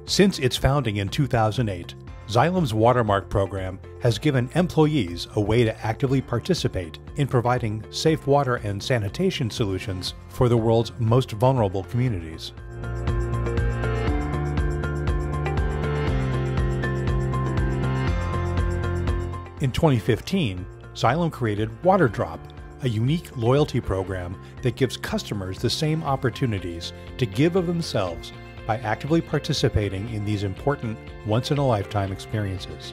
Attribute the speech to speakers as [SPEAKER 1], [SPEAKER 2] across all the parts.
[SPEAKER 1] Since its founding in 2008, Xylem's Watermark program has given employees a way to actively participate in providing safe water and sanitation solutions for the world's most vulnerable communities. In 2015, Xylem created Waterdrop, a unique loyalty program that gives customers the same opportunities to give of themselves by actively participating in these important once-in-a-lifetime experiences.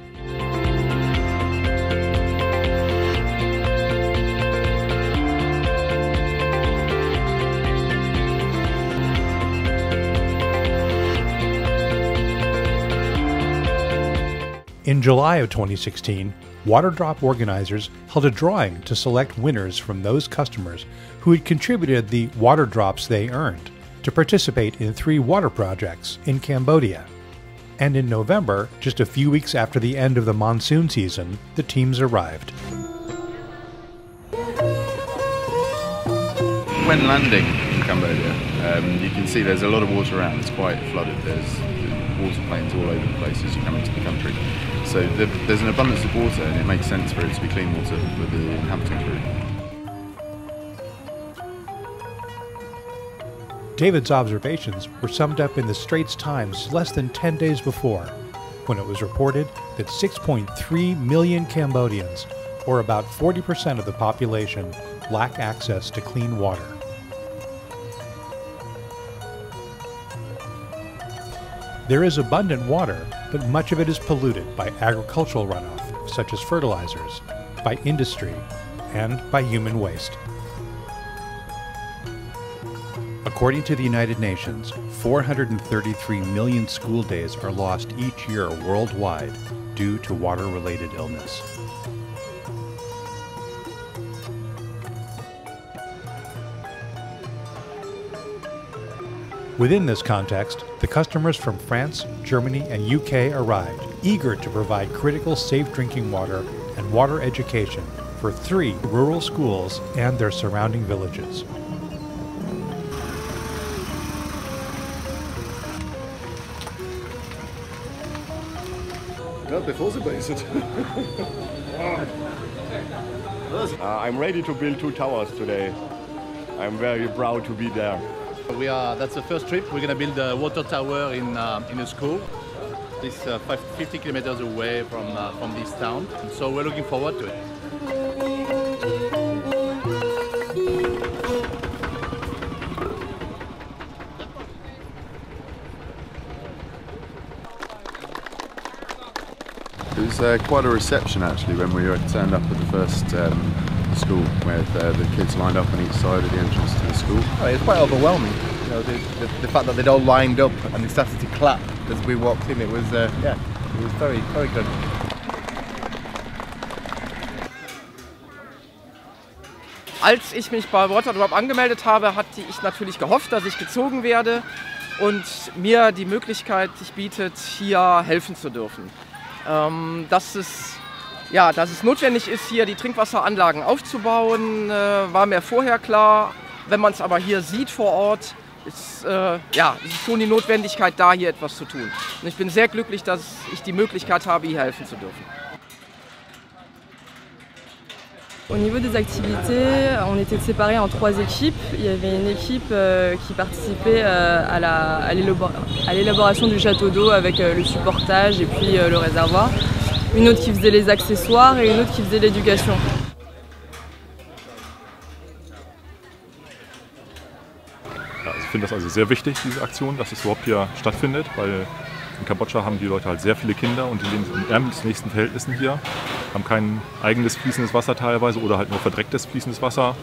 [SPEAKER 1] In July of 2016, Waterdrop organizers held a drawing to select winners from those customers who had contributed the water drops they earned to participate in 3 water projects in Cambodia. And in November, just a few weeks after the end of the monsoon season, the teams arrived.
[SPEAKER 2] When landing in Cambodia, you can see there's a lot of water around. It's quite flooded. There's water planes all over the place as you come into the country. So there's an abundance of water, and it makes sense for it to be clean water for the inhabiting crew.
[SPEAKER 1] David's observations were summed up in the Straits Times less than 10 days before, when it was reported that 6.3 million Cambodians, or about 40% of the population, lack access to clean water. There is abundant water, but much of it is polluted by agricultural runoff, such as fertilizers, by industry, and by human waste. According to the United Nations, 433 million school days are lost each year worldwide due to water-related illness. Within this context, the customers from France, Germany, and UK arrived, eager to provide critical safe drinking water and water education for 3 rural schools and their surrounding villages.
[SPEAKER 3] I'm ready to build 2 towers today. I'm very proud to be there.
[SPEAKER 4] That's the first trip. We're going to build a water tower in a school. It's 50 kilometers away from this town. So we're looking forward to it.
[SPEAKER 2] It was quite a reception actually when we turned up at the first school, where the kids lined up on each side of the entrance to the school.
[SPEAKER 5] Oh, it's quite overwhelming. You know, the fact that they'd all lined up and they started to clap as we walked in. It was yeah, it was very, very good.
[SPEAKER 6] Als ich mich bei Waterdrop angemeldet habe, hatte ich natürlich gehofft, dass ich gezogen werde und mir die Möglichkeit sich bietet, hier helfen zu dürfen. Dass es notwendig ist, hier die Trinkwasseranlagen aufzubauen, war mir vorher klar. Wenn man es aber hier sieht vor Ort, ist schon die Notwendigkeit da, hier etwas zu tun. Und ich bin sehr glücklich, dass ich die Möglichkeit habe, hier helfen zu dürfen.
[SPEAKER 7] Au niveau des activités, on était séparés en 3 équipes. Il y avait une équipe qui participait à l'élaboration du château d'eau avec le supportage et puis le réservoir. Une autre qui faisait les accessoires et une autre qui faisait l'éducation.
[SPEAKER 8] Ja, also ich finde das also sehr wichtig, diese Aktion, dass es überhaupt hier stattfindet, weil in Kambodscha haben die Leute halt sehr viele Kinder und die leben in ärmlichsten Verhältnissen hier, haben kein eigenes fließendes Wasser teilweise oder halt nur verdrecktes fließendes Wasser.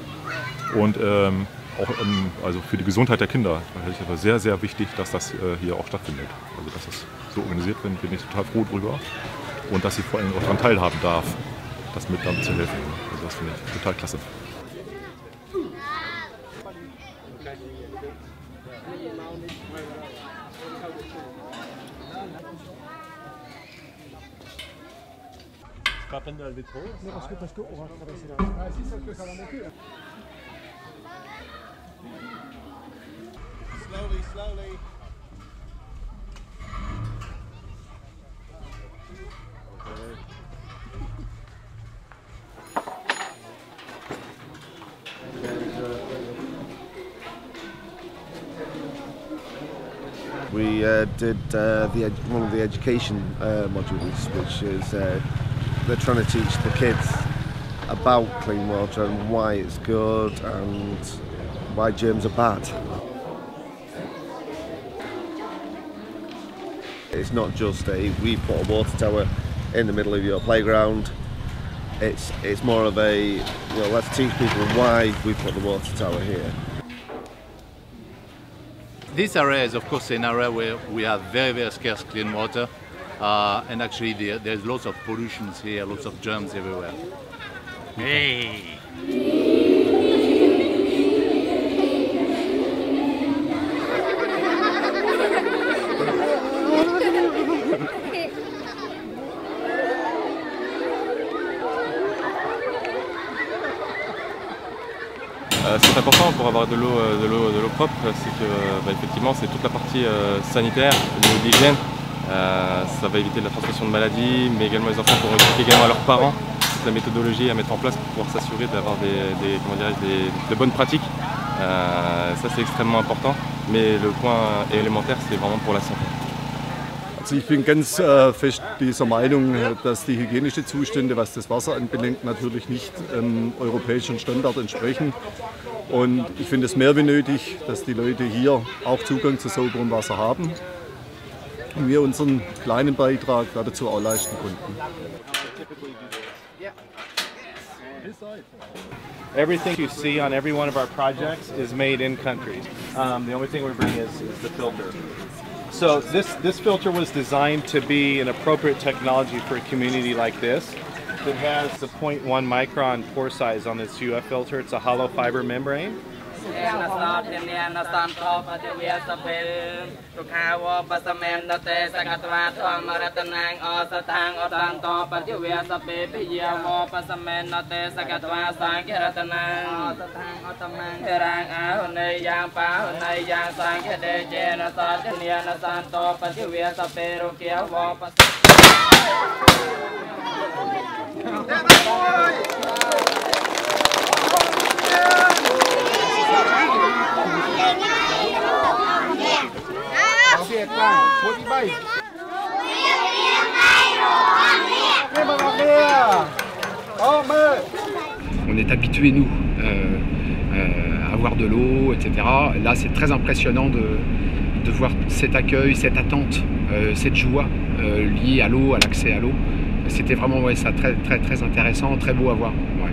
[SPEAKER 8] Und auch also für die Gesundheit der Kinder ist es aber sehr, sehr wichtig, dass das hier auch stattfindet. Also dass das so organisiert wird, bin ich total froh drüber. Und dass ich vor allem auch daran teilhaben darf, das mit damit zu helfen. Also das finde ich total klasse.
[SPEAKER 3] Slowly, slowly.
[SPEAKER 9] We did one of the education modules, which is they're trying to teach the kids about clean water and why it's good and why germs are bad. It's not just we put a water tower in the middle of your playground. It's more of a, let's teach people why we put the water tower here.
[SPEAKER 4] This area is of course an area where we have very, very scarce clean water. And actually there's lots of pollutions here, lots of germs everywhere. Hey!
[SPEAKER 10] C'est important pour avoir de l'eau propre, c'est que effectivement c'est toute la partie sanitaire, au niveau d'hygiène. Ça va éviter la transmission de maladies, mais également les enfants pourront expliquer également à leurs parents toute la méthodologie à mettre en place pour pouvoir s'assurer d'avoir de bonnes pratiques. Ça c'est extrêmement important, mais le point élémentaire c'est vraiment pour la santé.
[SPEAKER 11] Also ich bin ganz fest dieser Meinung, dass die hygienischen Zustände, was das Wasser anbelangt, natürlich nicht europäischen Standard entsprechen. Und ich finde es mehr wie nötig, dass die Leute hier auch Zugang zu sauberem Wasser haben und wir unseren kleinen Beitrag dazu auch leisten konnten.
[SPEAKER 12] Everything you see on every one of our projects is made in country. The only thing we're bringing is the filter. So this filter was designed to be an appropriate technology for a community like this. It has the 0.1 micron pore size on this UF filter. It's a hollow fiber membrane.
[SPEAKER 13] On est habitués, nous, à avoir de l'eau, etc. Là, c'est très impressionnant de voir cet accueil, cette attente, cette joie liée à l'eau, à l'accès à l'eau. C'était vraiment ça, très intéressant, très beau à voir. Ouais.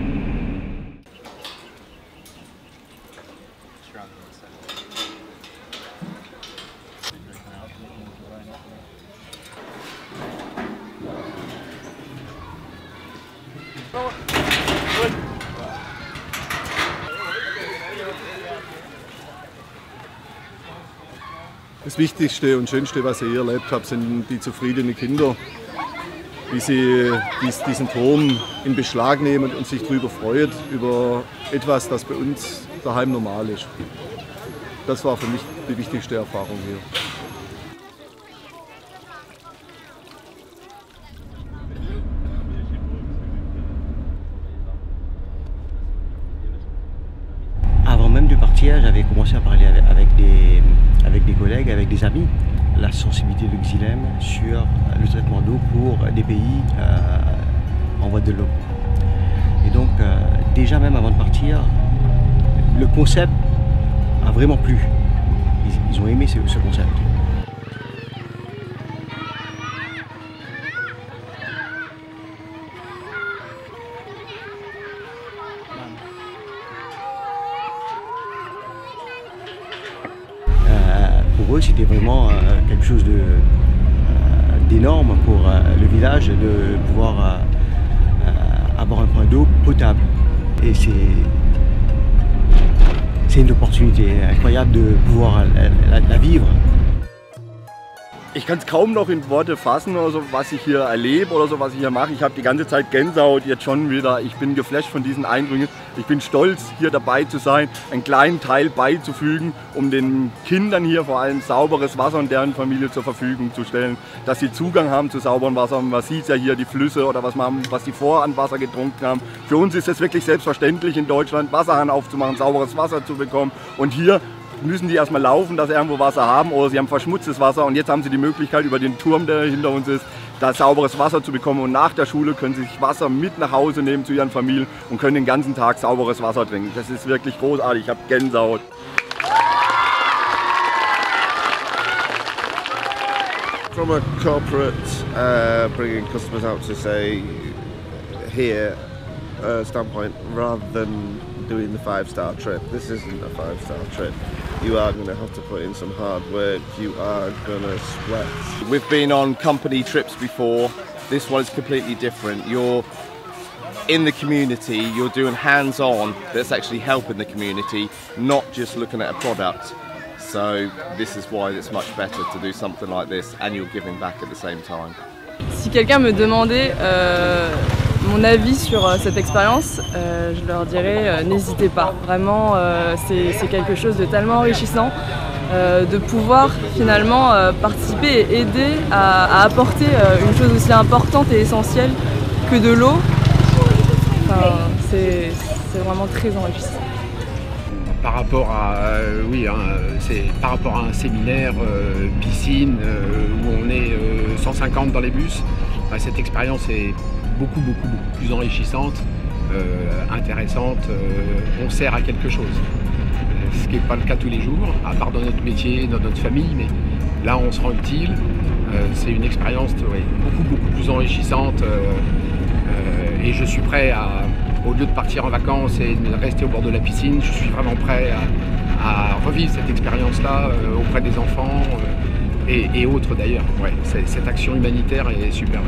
[SPEAKER 11] Das Wichtigste und Schönste, was ich hier erlebt habe, sind die zufriedenen Kinder, wie sie diesen Turm in Beschlag nehmen und sich darüber freuen, über etwas, das bei uns daheim normal ist. Das war für mich die wichtigste Erfahrung hier.
[SPEAKER 14] Avant même de partir, j'avais commencé à parler avec des collègues, avec des amis, la sensibilité de Xylem sur le traitement d'eau pour des pays en voie de l'eau. Et donc, déjà même avant de partir, le concept a vraiment plu. Ils ont aimé ce concept. Pour eux, c'était vraiment quelque chose d'énorme pour le village de pouvoir avoir un point d'eau potable. Et c'est une opportunité incroyable de pouvoir la vivre.
[SPEAKER 15] Ich kann es kaum noch in Worte fassen, also was ich hier erlebe oder so, was ich hier mache. Ich habe die ganze Zeit Gänsehaut jetzt schon wieder. Ich bin geflasht von diesen Eindrücken. Ich bin stolz, hier dabei zu sein, einen kleinen Teil beizufügen, um den Kindern hier vor allem sauberes Wasser und deren Familie zur Verfügung zu stellen. Dass sie Zugang haben zu sauberem Wasser. Man sieht ja hier die Flüsse oder was die vorher an Wasser getrunken haben. Für uns ist es wirklich selbstverständlich in Deutschland, Wasserhahn aufzumachen, sauberes Wasser zu bekommen. Und hier müssen die erstmal laufen, dass sie irgendwo Wasser haben, oder sie haben verschmutztes Wasser und jetzt haben sie die Möglichkeit, über den Turm, der hinter uns ist, da sauberes Wasser zu bekommen, und nach der Schule können sie sich Wasser mit nach Hause nehmen zu ihren Familien und können den ganzen Tag sauberes Wasser trinken. Das ist wirklich großartig, ich habe Gänsehaut.
[SPEAKER 9] From a corporate bringing customers out to say here standpoint, rather than doing the 5-star trip, this isn't a 5-star trip. You are going to have to put in some hard work, you are going to sweat.
[SPEAKER 16] We've been on company trips before, this one is completely different. You're in the community, you're doing hands-on that's actually helping the community, not just looking at a product. So this is why it's much better to do something like this and you're giving back at the same time.
[SPEAKER 7] Si quelqu'un me demandait mon avis sur cette expérience, je leur dirais n'hésitez pas. Vraiment, c'est quelque chose de tellement enrichissant de pouvoir finalement participer et aider à apporter une chose aussi importante et essentielle que de l'eau. Enfin, c'est vraiment très enrichissant.
[SPEAKER 13] Par rapport à, c'est par rapport à un séminaire piscine où on est 150 dans les bus, cette expérience est beaucoup plus enrichissante, intéressante, on sert à quelque chose. Ce qui n'est pas le cas tous les jours, à part dans notre métier, dans notre famille, mais là on se rend utile. C'est une expérience beaucoup plus enrichissante et je suis prêt à, au lieu de partir en vacances et de rester au bord de la piscine, je suis vraiment prêt à revivre cette expérience-là auprès des enfants et autres d'ailleurs. Ouais, cette action humanitaire est super.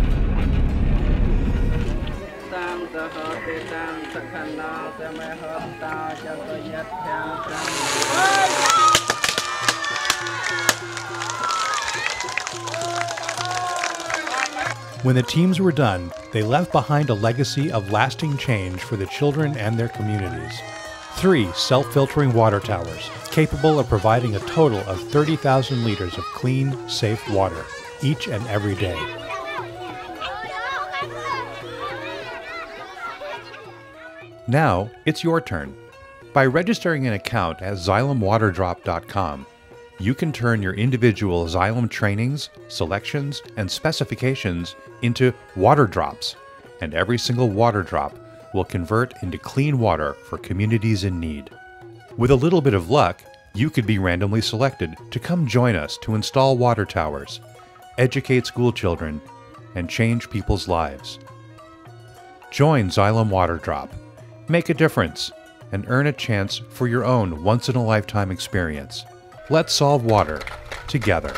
[SPEAKER 1] When the teams were done, they left behind a legacy of lasting change for the children and their communities. 3 self-filtering water towers, capable of providing a total of 30,000 liters of clean, safe water, each and every day. Now, it's your turn. By registering an account at XylemWaterdrop.com, you can turn your individual Xylem trainings, selections, and specifications into water drops, and every single water drop will convert into clean water for communities in need. With a little bit of luck, you could be randomly selected to come join us to install water towers, educate school children, and change people's lives. Join Xylem Waterdrop, make a difference, and earn a chance for your own once-in-a-lifetime experience. Let's solve water together.